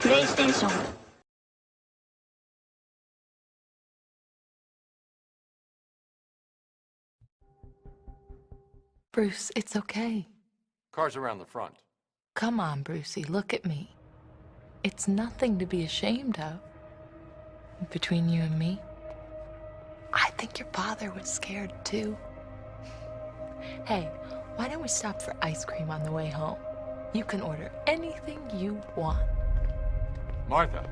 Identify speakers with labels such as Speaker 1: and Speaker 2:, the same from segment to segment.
Speaker 1: プレイステーション
Speaker 2: Bruce, it's okay.
Speaker 3: Cars around the front.
Speaker 2: Come on, Brucey, look at me. It's nothing to be ashamed of. Between you and me, I think your father was scared too. Hey, why don't we stop for ice cream on the way home? You can order anything you want.
Speaker 3: Martha.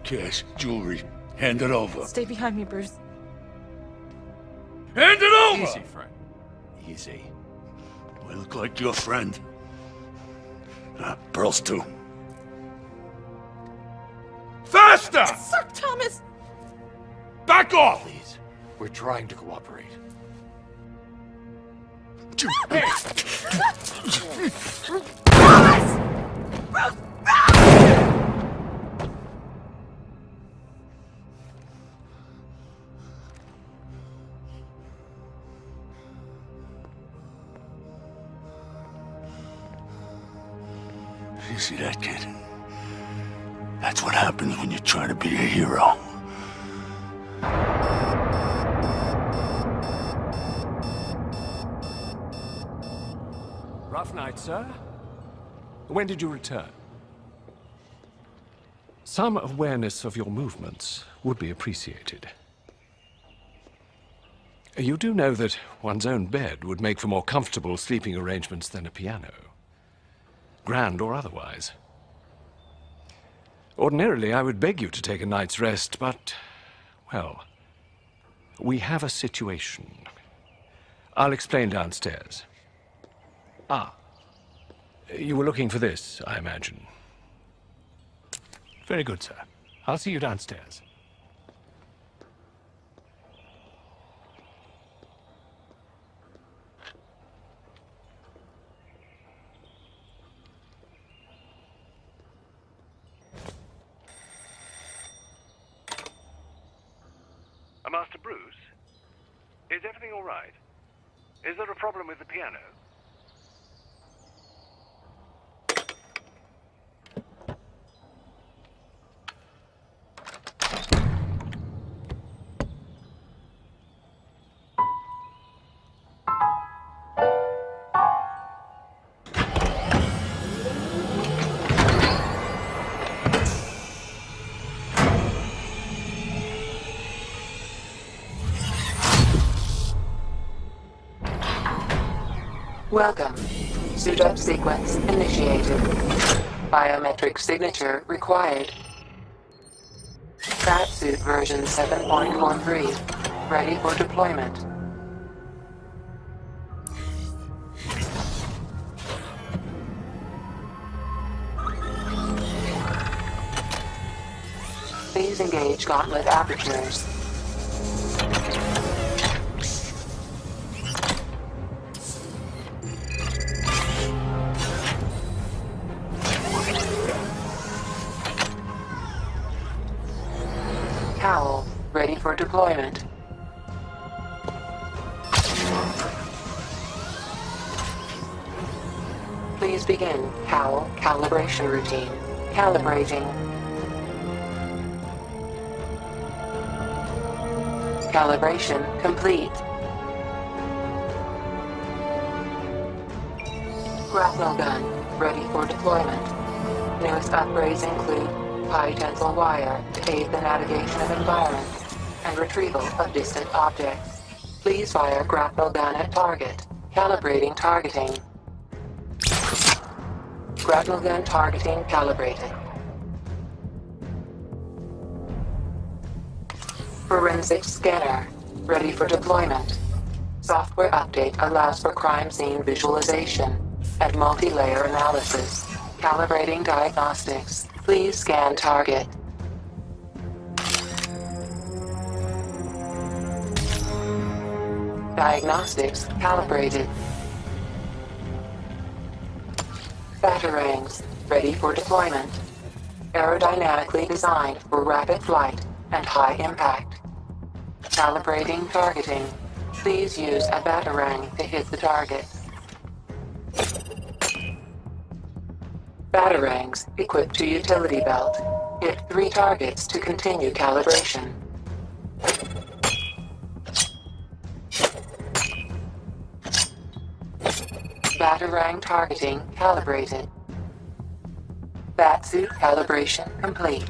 Speaker 4: Cash, jewelry. Hand it over.
Speaker 2: Stay behind me, Bruce.
Speaker 4: Hand it over!
Speaker 3: Easy, friend.
Speaker 4: Easy. We look like your friend. Pearls too. Faster!
Speaker 2: Sir Thomas!
Speaker 4: Back off!
Speaker 3: Please. We're trying to cooperate.
Speaker 4: Hey!
Speaker 2: Thomas! Bruce!
Speaker 4: You see that, kid? That's what happens when you're trying to be a hero.
Speaker 5: Rough night, sir. When did you return? Some awareness of your movements would be appreciated. You do know that one's own bed would make for more comfortable sleeping arrangements than a piano. Grand or otherwise. Ordinarily, I would beg you to take a night's rest, but, well, we have a situation. I'll explain downstairs. Ah, you were looking for this, I imagine. Very good, sir. I'll see you downstairs.
Speaker 6: Master Bruce? Is everything all right? Is there a problem with the piano?
Speaker 2: Welcome. Suit up sequence initiated. Biometric signature required. Bat suit version 7.43. Ready for deployment. Please engage gauntlet apertures. Cowl, ready for deployment. Please begin Cowl calibration routine. Calibrating. Calibration complete. Grapnel gun, ready for deployment. Newest upgrades include high tensile wire to aid the navigation of environments and retrieval of distant objects. Please fire grapnel gun at target. Calibrating targeting. Grapnel gun targeting calibrated. Forensic scanner, ready for deployment. Software update allows for crime scene visualization and multi-layer analysis. Calibrating diagnostics. Please scan target. Diagnostics calibrated. Batarangs ready for deployment. Aerodynamically designed for rapid flight and high impact. Calibrating targeting. Please use a batarang to hit the target. Batarangs equipped to utility belt. Hit 3 targets to continue calibration. Batarang targeting calibrated. Batsuit calibration complete.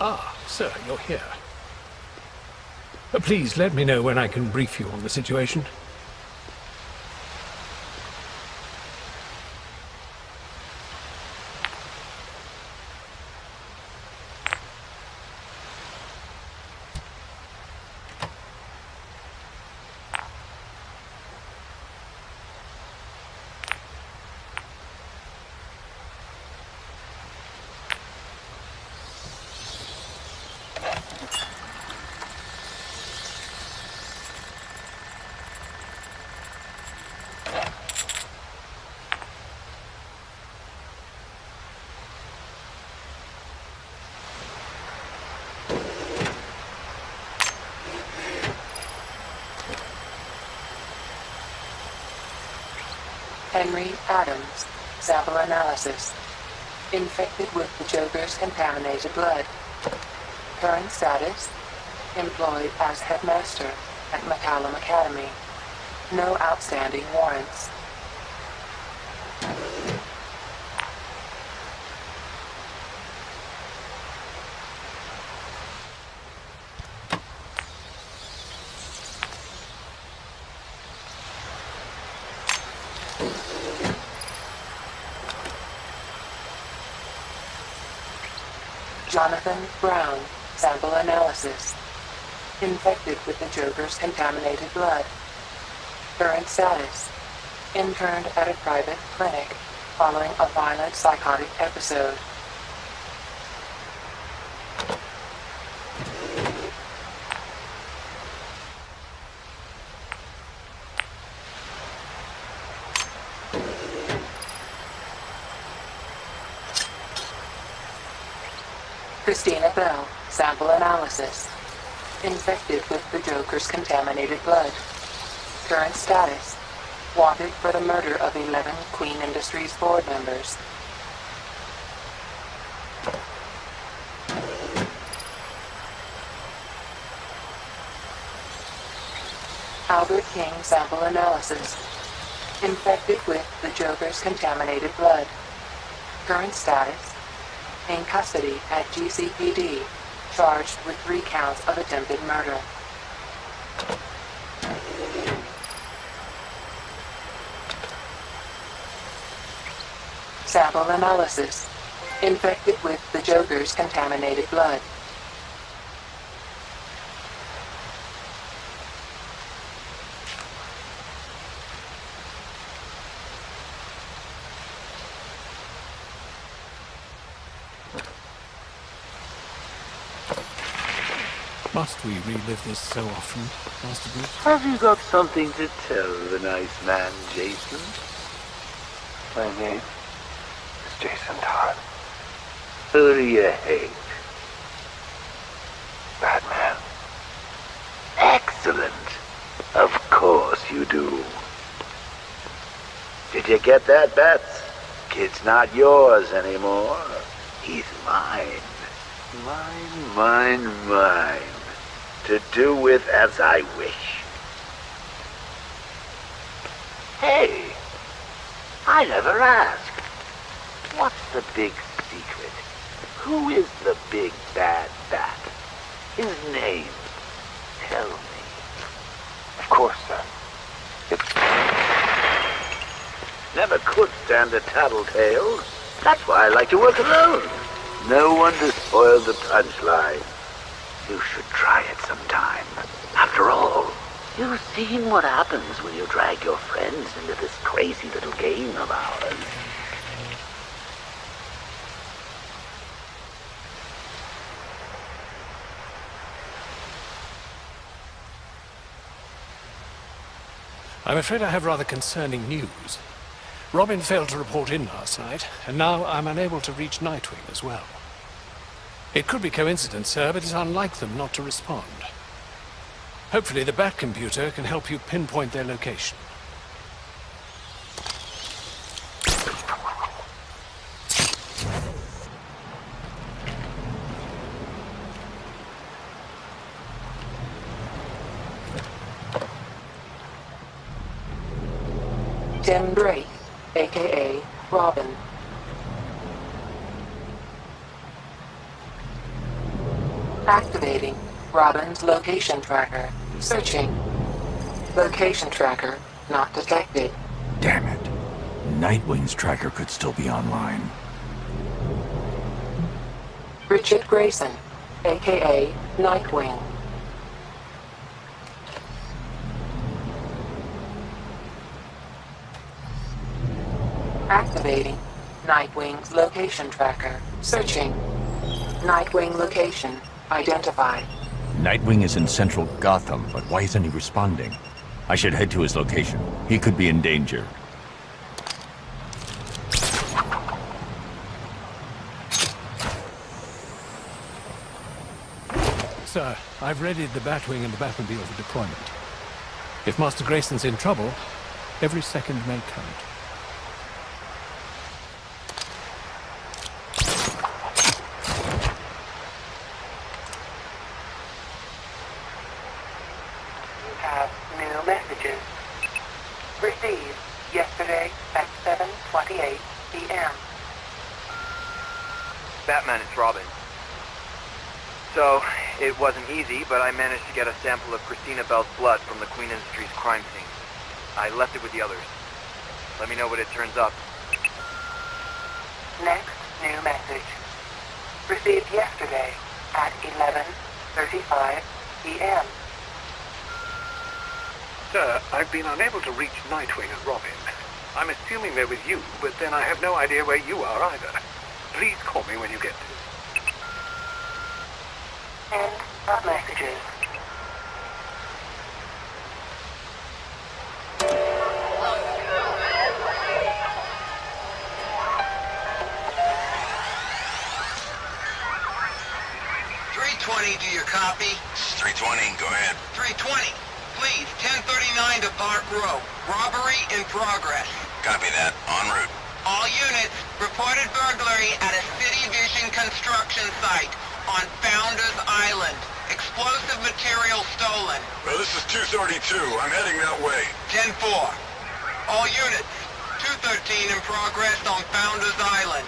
Speaker 5: Ah, sir, you're here. Please let me know when I can brief you on the situation.
Speaker 2: Henry Adams, sample analysis. Infected with the Joker's contaminated blood. Current status, employed as headmaster at McCallum Academy. No outstanding warrants. Jonathan Brown, sample analysis. Infected with the Joker's contaminated blood. Current status, interned at a private clinic following a violent psychotic episode. Christina Bell, sample analysis. Infected with the Joker's contaminated blood. Current status, wanted for the murder of 11 Queen Industries board members. Albert King sample analysis. Infected with the Joker's contaminated blood. Current status, in custody at GCPD, charged with 3 counts of attempted murder. Sample analysis. Infected with the Joker's contaminated blood.
Speaker 5: Must we relive this so often, Master Bruce?
Speaker 4: Have you got something to tell the nice man, Jason?
Speaker 6: My name is Jason Todd.
Speaker 4: Who do you hate?
Speaker 6: Batman.
Speaker 4: Excellent. Of course you do. Did you get that, Bats? Kid's not yours anymore. He's mine. Mine. To do with as I wish. Hey, I never asked. What's the big secret? Who is the big bad bat? His name. Tell me.
Speaker 6: Of course, sir. It's...
Speaker 4: Never could stand the tattletales. That's why I like to work alone. No one to spoil the punchline. You should try it sometime. After all, you've seen what happens when you drag your friends into this crazy little game of ours.
Speaker 5: I'm afraid I have rather concerning news. Robin failed to report in last night, and now I'm unable to reach Nightwing as well. It could be coincidence, sir, but it's unlike them not to respond. Hopefully the Bat computer can help you pinpoint their location.
Speaker 2: Tim Drake, a.k.a. Robin. Activating Robin's location tracker. Searching. Location tracker not detected.
Speaker 1: Damn it. Nightwing's tracker could still be online.
Speaker 2: Richard Grayson, a.k.a. Nightwing. Activating Nightwing's location tracker. Searching. Nightwing location identified.
Speaker 1: Nightwing is in central Gotham, but why isn't he responding? I should head to his location. He could be in danger.
Speaker 5: Sir, I've readied the Batwing and the Batmobile for deployment. If Master Grayson's in trouble, every second may count.
Speaker 7: Have new messages. Received yesterday at 7:28 p.m.
Speaker 8: Batman, it's Robin. So, it wasn't easy, but I managed to get a sample of Christina Bell's blood from the Queen Industries crime scene. I left it with the others. Let me know what it turns up.
Speaker 7: Next new message. Received yesterday at 11:35 p.m.
Speaker 6: Sir, I've been unable to reach Nightwing and Robin. I'm assuming they're with you, but then I have no idea where you are either. Please call me when you get to.
Speaker 7: End of messages.
Speaker 9: Do you copy?
Speaker 4: 320, go ahead.
Speaker 9: 320. Please, 1039 to Park Row. Robbery in progress.
Speaker 4: Copy that. En route.
Speaker 9: All units, reported burglary at a City Vision construction site on Founders Island. Explosive material stolen.
Speaker 4: Well, this is 232. I'm heading that way.
Speaker 9: 10-4. All units, 213 in progress on Founders Island.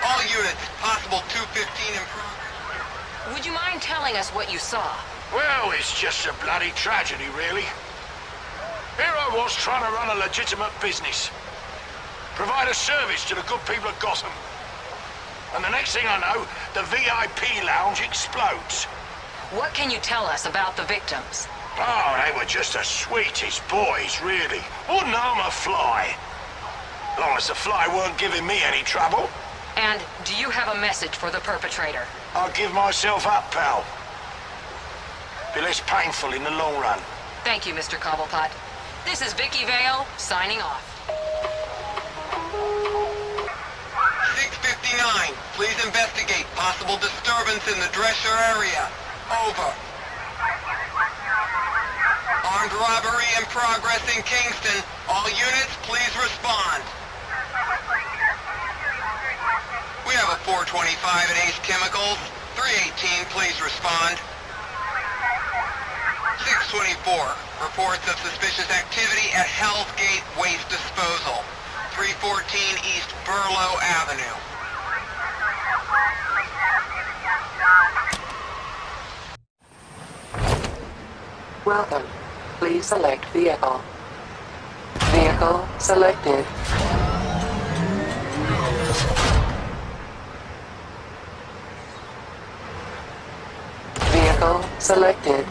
Speaker 9: All units, possible 215 in progress.
Speaker 10: Would you mind telling us what you saw?
Speaker 4: Well, it's just a bloody tragedy, really. Here I was trying to run a legitimate business. Provide a service to the good people of Gotham. And the next thing I know, the VIP lounge explodes.
Speaker 10: What can you tell us about the victims?
Speaker 4: Oh, they were just the sweetest boys, really. Wouldn't harm a fly. Long as the fly weren't giving me any trouble.
Speaker 10: And do you have a message for the perpetrator?
Speaker 11: I'll give myself up, pal. Be less painful in the long run.
Speaker 10: Thank you, Mr. Cobblepot. This is Vicky Vale, signing off.
Speaker 9: 659, please investigate possible disturbance in the Drescher area. Over. Armed robbery in progress in Kingston. All units, please respond. We have a 425 at Ace Chemicals. 318, please respond. 624, reports of suspicious activity at Hell's Gate Waste Disposal. 314 East Burlow Avenue.
Speaker 7: Welcome. Please select vehicle. Vehicle selected. Vehicle selected.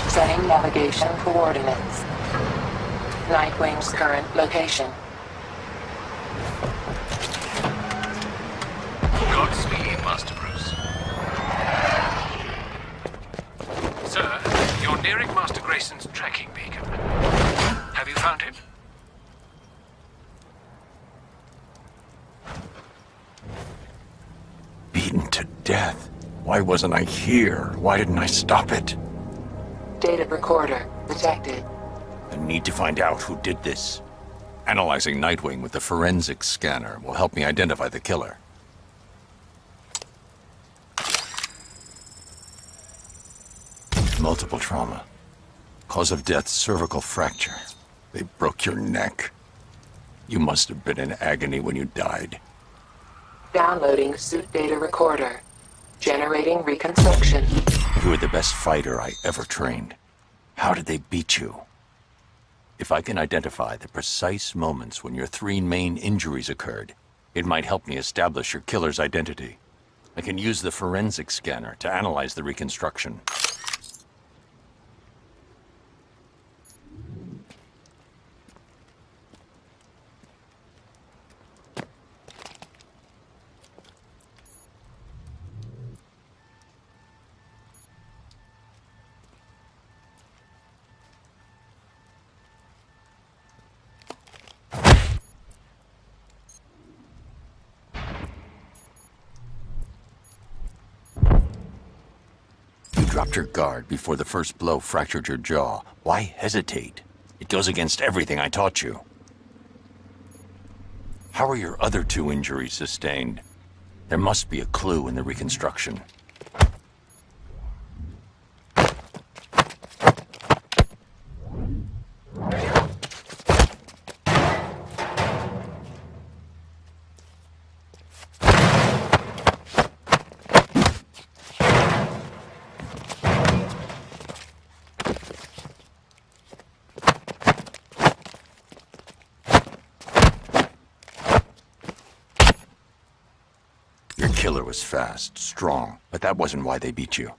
Speaker 7: Setting navigation coordinates. Nightwing's current location.
Speaker 5: Godspeed, Master Bruce. Sir, you're nearing Master Grayson's tracking beacon. Have you found him?
Speaker 1: Beaten to death. Why wasn't I here? Why didn't I stop it?
Speaker 7: Data recorder detected.
Speaker 1: I need to find out who did this. Analyzing Nightwing with the forensic scanner will help me identify the killer. Multiple trauma. Cause of death, cervical fracture. They broke your neck. You must have been in agony when you died.
Speaker 7: Downloading suit data recorder. Generating reconstruction.
Speaker 1: You were the best fighter I ever trained. How did they beat you? If I can identify the precise moments when your 3 main injuries occurred, it might help me establish your killer's identity. I can use the forensic scanner to analyze the reconstruction. Dropped your guard before the first blow fractured your jaw. Why hesitate? It goes against everything I taught you. How are your other 2 injuries sustained? There must be a clue in the reconstruction. Killer was fast, strong, but that wasn't why they beat you.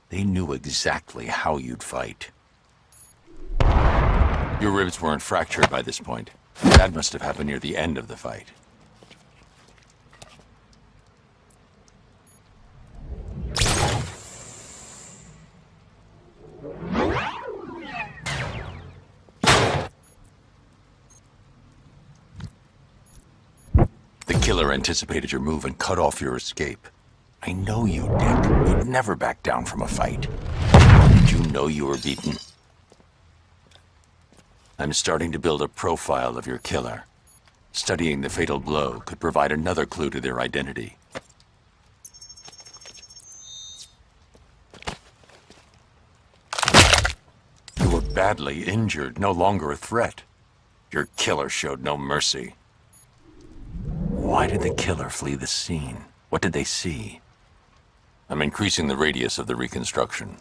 Speaker 1: They knew exactly how you'd fight. Your ribs weren't fractured by this point. That must have happened near the end of the fight. The killer anticipated your move and cut off your escape. I know you, Dick. You'd never back down from a fight. Did you know you were beaten? I'm starting to build a profile of your killer. Studying the fatal blow could provide another clue to their identity. You were badly injured, no longer a threat. Your killer showed no mercy. Why did the killer flee the scene? What did they see? I'm increasing the radius of the reconstruction.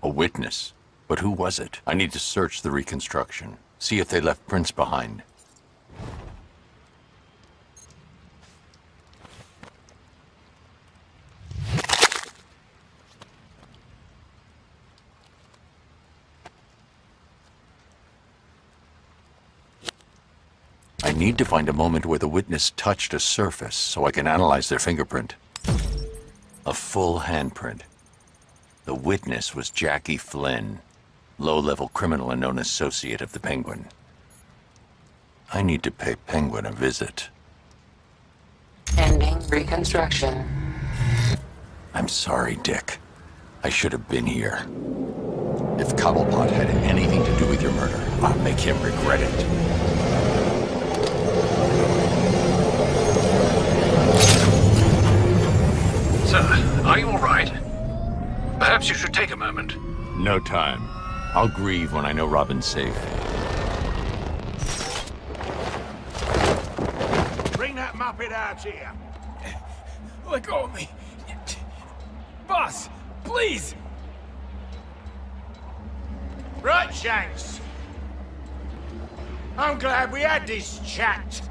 Speaker 1: A witness? But who was it? I need to search the reconstruction. See if they left prints behind. need to find a moment where the witness touched a surface so I can analyze their fingerprint. A full handprint. The witness was Jackie Flynn, low-level criminal and known associate of the Penguin. I need to pay Penguin a visit.
Speaker 7: Ending reconstruction.
Speaker 1: I'm sorry, Dick. I should have been here. If Cobblepot had anything to do with your murder, I'll make him regret it.
Speaker 5: Sir, are you all right? Perhaps you should take a moment.
Speaker 1: No time. I'll grieve when I know Robin's safe.
Speaker 11: Bring that muppet out here.
Speaker 12: Let go of me. Boss, please!
Speaker 11: Right, Shanks. I'm glad we had this chat.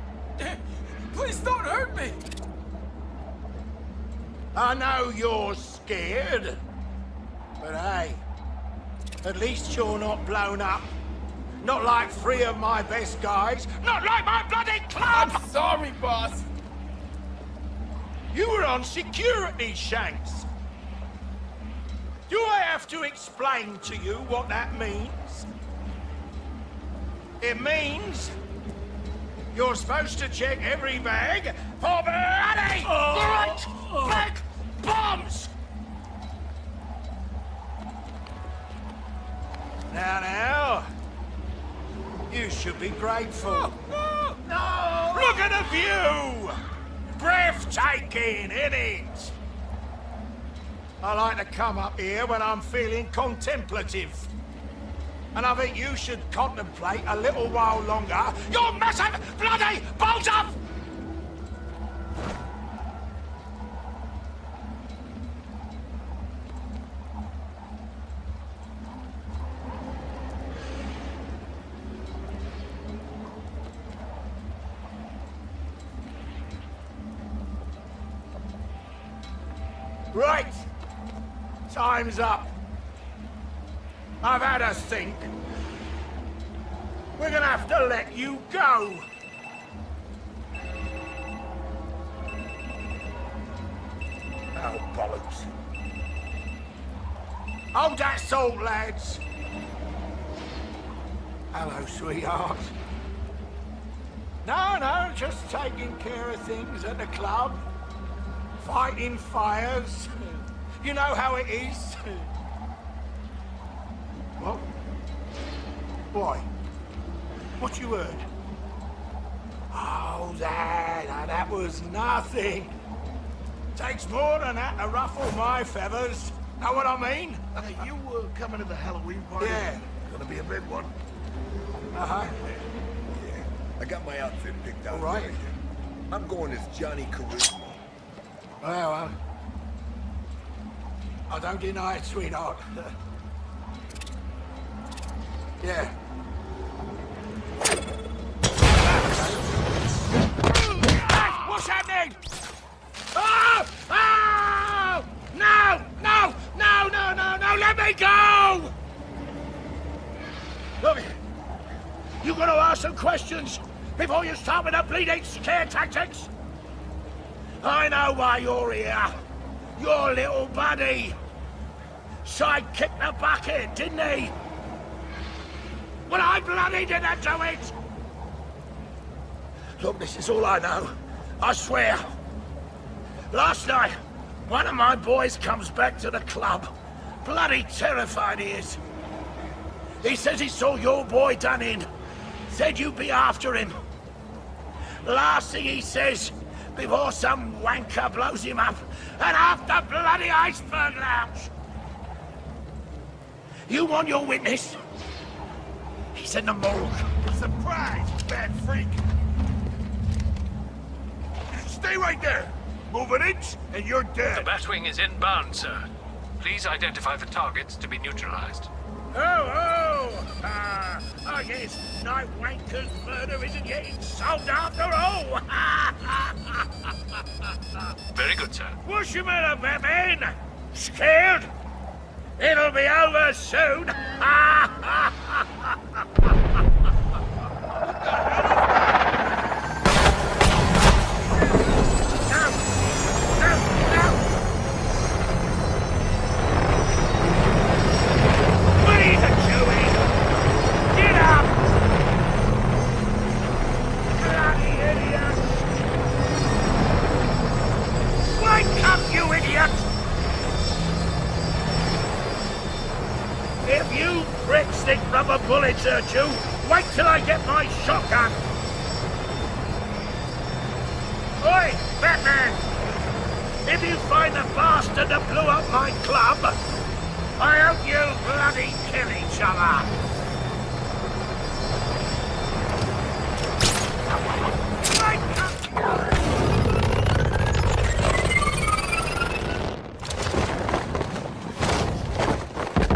Speaker 12: Please don't hurt me!
Speaker 11: I know you're scared, but hey, at least you're not blown up. Not like 3 of my best guys. Not like my bloody club!
Speaker 12: I'm sorry, boss.
Speaker 11: You were on security, Shanks. Do I have to explain to you what that means? It means you're supposed to check every bag for bloody black bombs! Now, you should be grateful. No! Look at the view! Breathtaking, innit? I like to come up here when I'm feeling contemplative. And I think you should contemplate a little while longer your massive bloody bolt-up! Right. Time's up. I've had a think. We're gonna have to let you go. Oh, bollocks. Hold that salt, lads. Hello, sweetheart. No, just taking care of things at the club. Fighting fires. You know how it is. What? Why? What you heard? Oh, that was nothing. Takes more than that to ruffle my feathers. Know what I mean?
Speaker 13: Hey, you coming to the Halloween party?
Speaker 11: Yeah.
Speaker 13: Gonna be a big one.
Speaker 11: Uh-huh.
Speaker 13: Yeah. I got my outfit picked out.
Speaker 11: All right.
Speaker 13: Already. I'm going as Johnny Charisma.
Speaker 11: Well, I don't deny it, sweetheart. Yeah. What's happening? Oh! Oh! No! No! No! No! No! No! Let me go! Look, you gotta ask some questions before you start with the bleeding scare tactics. I know why you're here. Your little buddy. Side kicked the bucket, didn't he? Well, I bloody didn't do it! Look, this is all I know. I swear. Last night, one of my boys comes back to the club. Bloody terrified he is. He says he saw your boy done in. Said you'd be after him. Last thing he says, before some wanker blows him up and half the bloody iceberg lounge. You want your witness? He's in the morgue.
Speaker 13: Surprise, bad freak! Stay right there! Move an inch and you're
Speaker 5: The
Speaker 13: dead!
Speaker 5: Batwing is inbound, sir. Please identify the targets to be neutralized.
Speaker 11: I guess Night Wanker's murder isn't getting solved after all!
Speaker 5: Very good, sir.
Speaker 11: What's your matter, Batman? Scared? It'll be over soon! rubber bullets hurt you. Wait till I get my shotgun. Oi, Batman! If you find the bastard that blew up my club, I hope you bloody kill each other.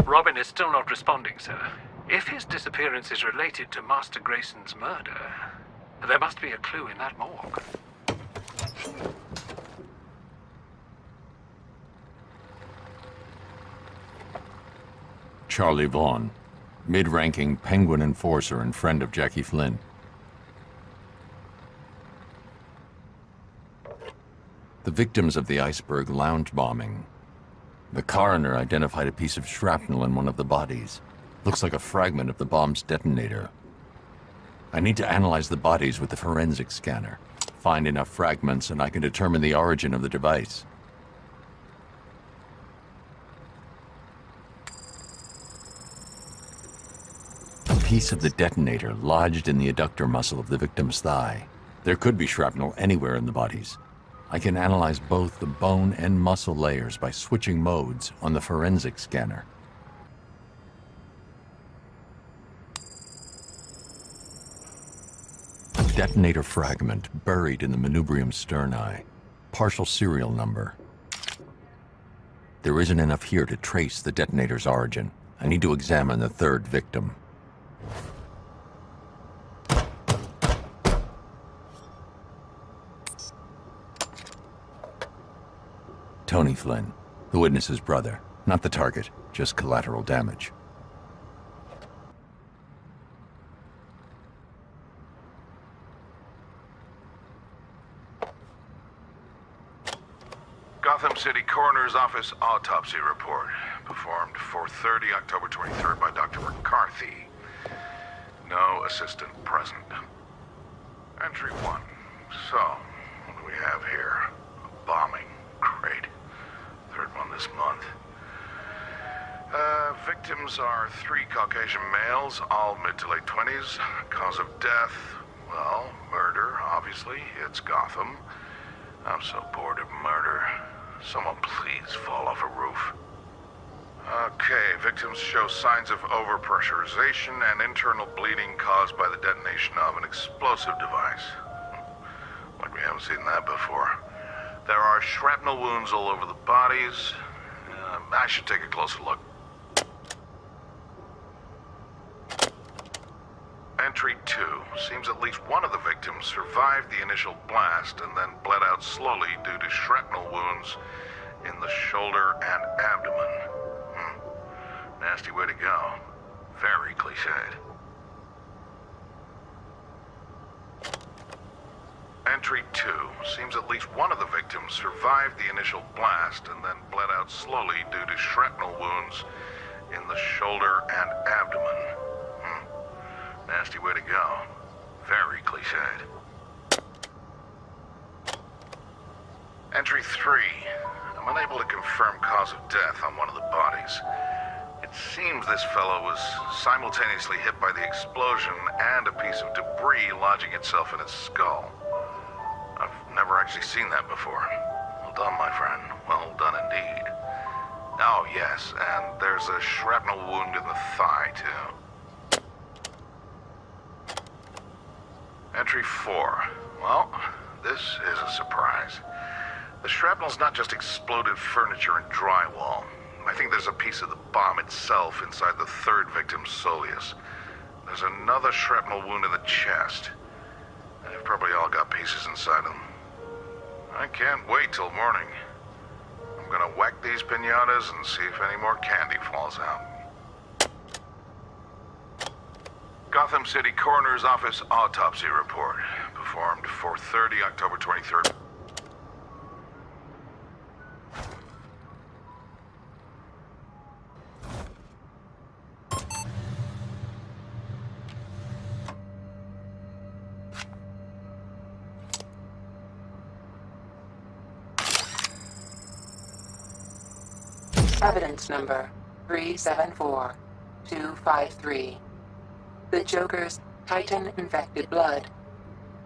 Speaker 5: Robin is still not responding, sir. If his disappearance is related to Master Grayson's murder, there must be a clue in that morgue.
Speaker 1: Charlie Vaughn, mid-ranking Penguin enforcer and friend of Jackie Flynn. The victims of the Iceberg lounge bombing. The coroner identified a piece of shrapnel in one of the bodies. Looks like a fragment of the bomb's detonator. I need to analyze the bodies with the forensic scanner. Find enough fragments and I can determine the origin of the device. A piece of the detonator lodged in the adductor muscle of the victim's thigh. There could be shrapnel anywhere in the bodies. I can analyze both the bone and muscle layers by switching modes on the forensic scanner. A detonator fragment buried in the manubrium sterni. Partial serial number. There isn't enough here to trace the detonator's origin. I need to examine the third victim. Tony Flynn, the witness's brother. Not the target, just collateral damage.
Speaker 14: Gotham City Coroner's Office autopsy report. Performed 4:30, October 23rd by Dr. McCarthy. No assistant present. Entry 1. So, what do we have here? A bombing. Great. Third one this month. Victims are 3 Caucasian males, all mid to late 20s. Cause of death, well, murder, obviously. It's Gotham. I'm so bored of murder. Someone please fall off a roof. Okay, victims show signs of overpressurization and internal bleeding caused by the detonation of an explosive device. Like we haven't seen that before. There are shrapnel wounds all over the bodies. I should take a closer look. Entry 2. Seems at least one of the victims survived the initial blast and then bled out slowly due to shrapnel wounds in the shoulder and abdomen. Nasty way to go. Very cliched. Entry 2. Seems at least one of the victims survived the initial blast and then bled out slowly due to shrapnel wounds in the shoulder and abdomen. Nasty way to go. Very cliched. Entry 3. I'm unable to confirm cause of death on one of the bodies. It seems this fellow was simultaneously hit by the explosion and a piece of debris lodging itself in his skull. I've never actually seen that before. Well done, my friend. Well done indeed. Oh, yes, and there's a shrapnel wound in the thigh, too. Entry 4. Well, this is a surprise. The shrapnel's not just exploded furniture and drywall. I think there's a piece of the bomb itself inside the third victim's soleus. There's another shrapnel wound in the chest. They've probably all got pieces inside them. I can't wait till morning. I'm gonna whack these piñatas and see if any more candy falls out. Gotham City Coroner's Office autopsy report. Performed 4:30, October 23rd.
Speaker 7: Evidence number 374253. The Joker's Titan-infected blood,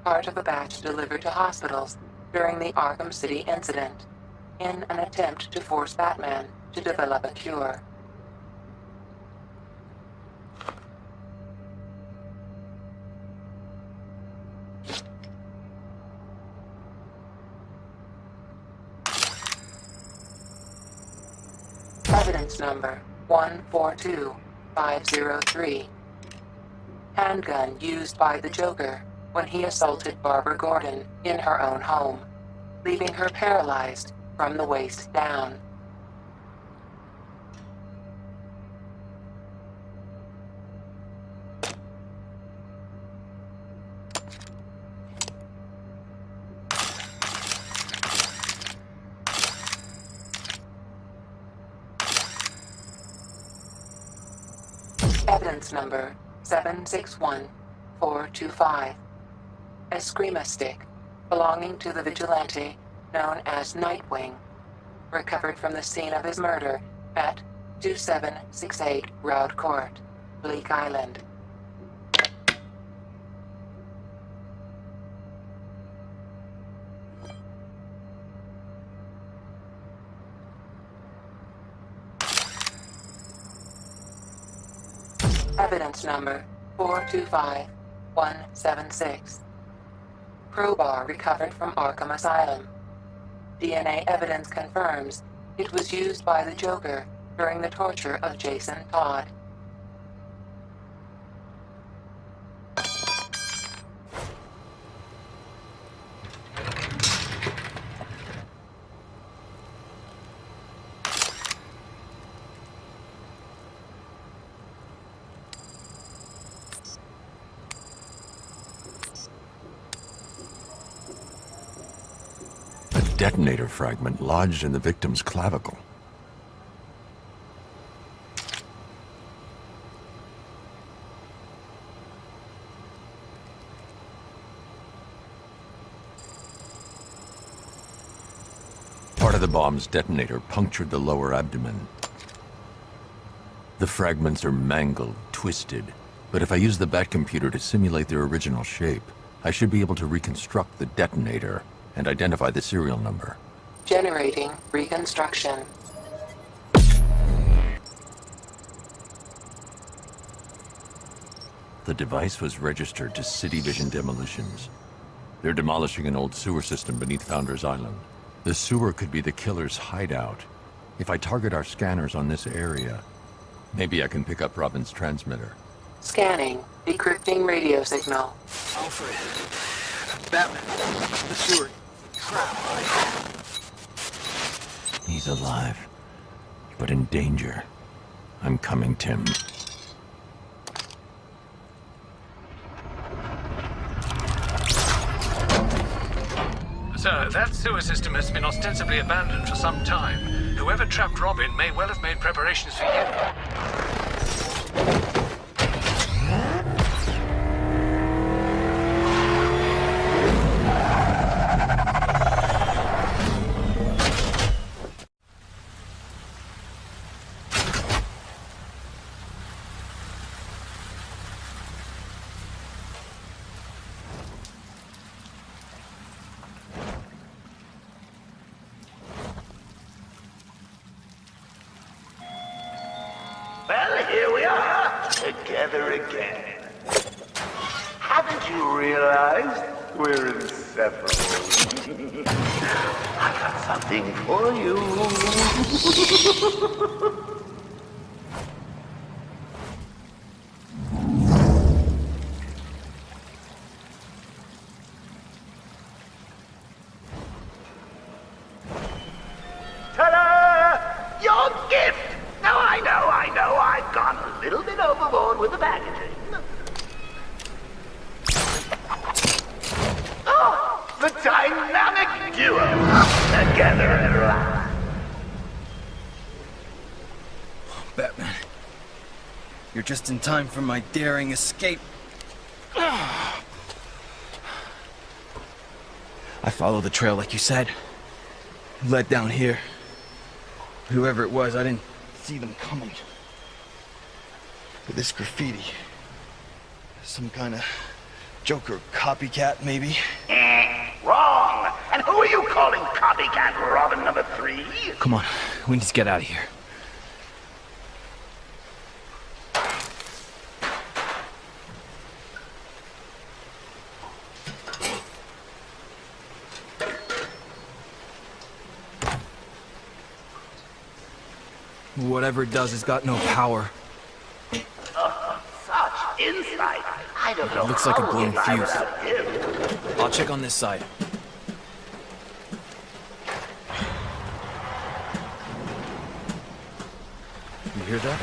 Speaker 7: part of a batch delivered to hospitals during the Arkham City incident, in an attempt to force Batman to develop a cure. Evidence number 142503. Handgun used by the Joker when he assaulted Barbara Gordon in her own home, leaving her paralyzed from the waist down. Evidence number 761425. A Screama stick belonging to the vigilante known as Nightwing, recovered from the scene of his murder at 2768 Roud Court, Bleak Island. Evidence number 425176. Crowbar recovered from Arkham Asylum. DNA evidence confirms it was used by the Joker during the torture of Jason Todd.
Speaker 1: Detonator fragment lodged in the victim's clavicle. Part of the bomb's detonator punctured the lower abdomen. The fragments are mangled, twisted, but if I use the Batcomputer to simulate their original shape, I should be able to reconstruct the detonator and identify the serial number.
Speaker 7: Generating reconstruction.
Speaker 1: The device was registered to City Vision Demolitions. They're demolishing an old sewer system beneath Founders Island. The sewer could be the killer's hideout. If I target our scanners on this area, maybe I can pick up Robin's transmitter.
Speaker 7: Scanning. Decrypting radio signal.
Speaker 12: Alfred. Batman. The sewer.
Speaker 1: He's alive, but in danger. I'm coming, Tim.
Speaker 5: Sir, that sewer system has been ostensibly abandoned for some time. Whoever trapped Robin may well have made preparations for you.
Speaker 4: Well, here we are, together again. Haven't you realized we're inseparable? I got something for you. Ta-da! Your gift! Now I know, I've gone a little bit overboard with the packaging. Oh, the dynamic duo together at last.
Speaker 12: Batman. You're just in time for my daring escape. I followed the trail like you said. Led down here. Whoever it was, I didn't see them coming. But this graffiti, Some kind of Joker copycat, maybe?
Speaker 4: Wrong! And who are you calling copycat Robin number 3?
Speaker 12: Come on, we need to get out of here. Whatever it does has got no power.
Speaker 4: Such insight. I don't know.
Speaker 12: Looks like a
Speaker 4: how
Speaker 12: blown
Speaker 4: we'll get
Speaker 12: fuse.
Speaker 4: without him.
Speaker 12: I'll check on this side. You hear that?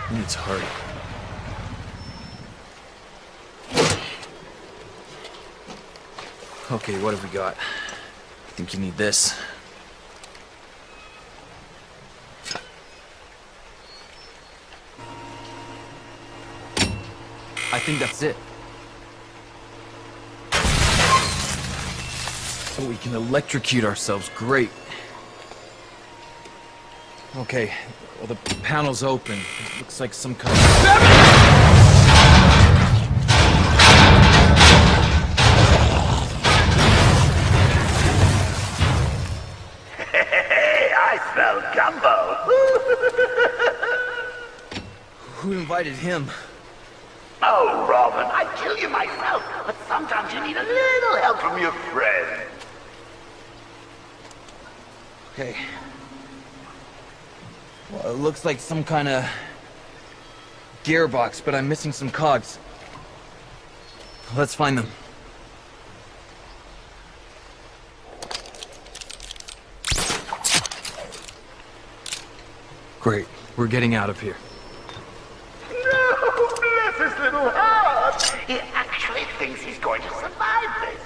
Speaker 12: We need to hurry. Okay, what have we got? I think you need this. I think that's it. So we can electrocute ourselves. Great. Okay, well, the panel's open. It looks like some kind of...
Speaker 4: Hey, I smell gumbo.
Speaker 12: Who invited him?
Speaker 4: Oh, Robin, I'd kill you myself, but sometimes you need a little help from your friend.
Speaker 12: Okay. Well, it looks like some kind of gearbox, but I'm missing some cogs. Let's find them. Great. We're getting out of here.
Speaker 4: No, bless his little heart. He actually thinks he's going to survive this.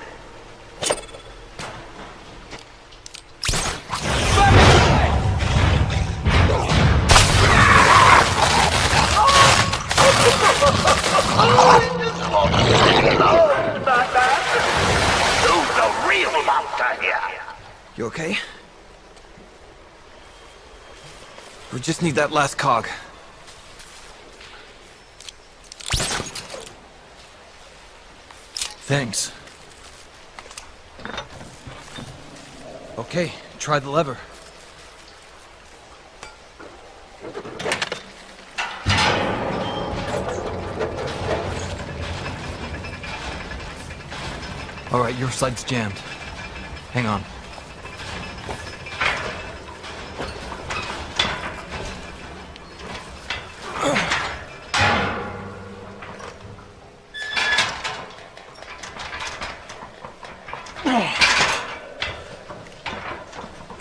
Speaker 4: Who's the real monster here?
Speaker 12: You okay? We just need that last cog. Thanks. Okay, try the lever. All right, your side's jammed. Hang on.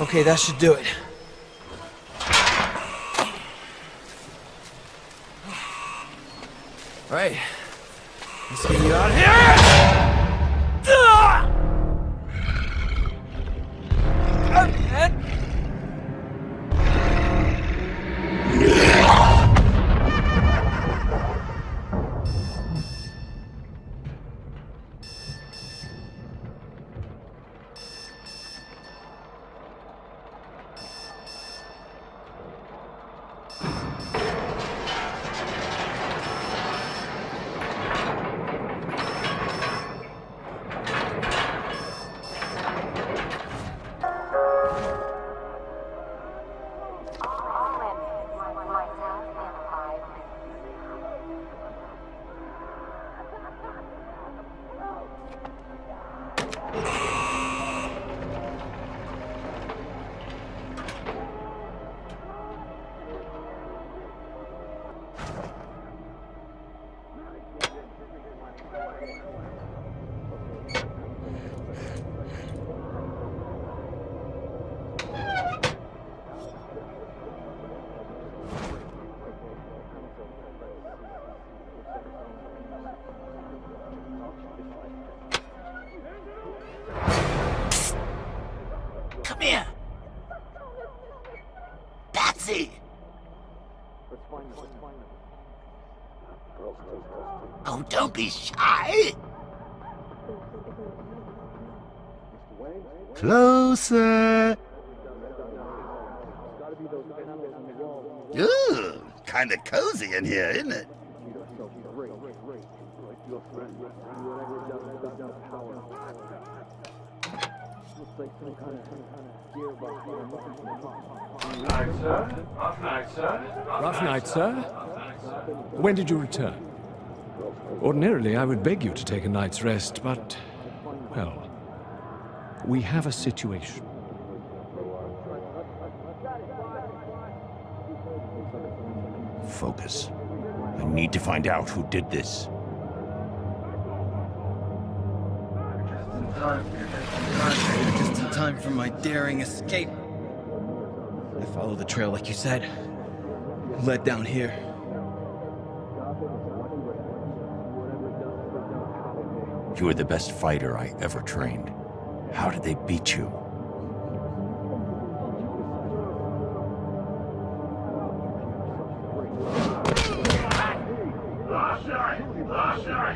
Speaker 12: Okay, that should do it. All right, let's get you out of here!
Speaker 4: Come here. Patsy. Oh, don't be shy.
Speaker 11: Closer.
Speaker 4: Ooh, kind of cozy in here, isn't it?
Speaker 5: Rough night, sir. When did you return? Ordinarily, I would beg you to take a night's rest, but, well, we have a situation.
Speaker 1: Focus. I need to find out who did this.
Speaker 12: You're just in time for my daring escape. I followed the trail like you said. Led down here.
Speaker 1: You were the best fighter I ever trained. How did they beat you?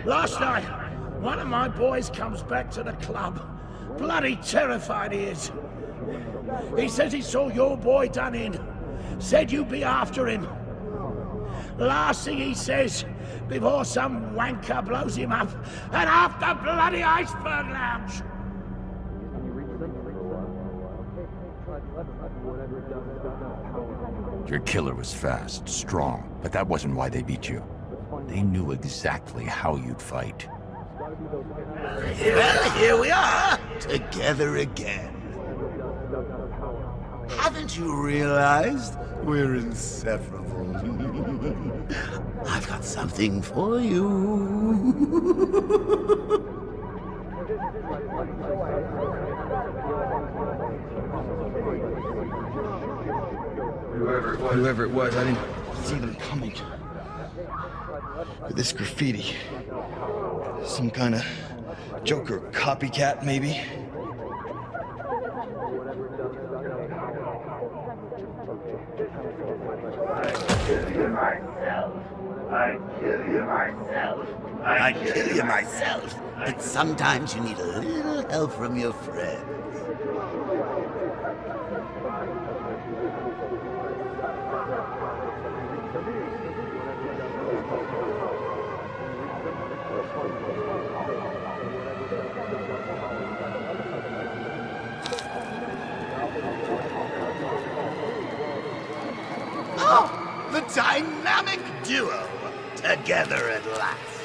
Speaker 11: Last night, one of my boys comes back to the club. Bloody terrified he is. He says he saw your boy done in. Said you'd be after him. Last thing he says, before some wanker blows him up, and after bloody iceberg lounge.
Speaker 1: Your killer was fast, strong, but that wasn't why they beat you. They knew exactly how you'd fight.
Speaker 11: Well, here we are, together again. Haven't you realized we're inseparable? I've got something for you.
Speaker 12: Whoever it was, I didn't see them coming. With this graffiti. Some kind of Joker copycat, maybe?
Speaker 11: I'd kill you myself, but sometimes you need a little help from your friends. Oh, the dynamic duo, together at last.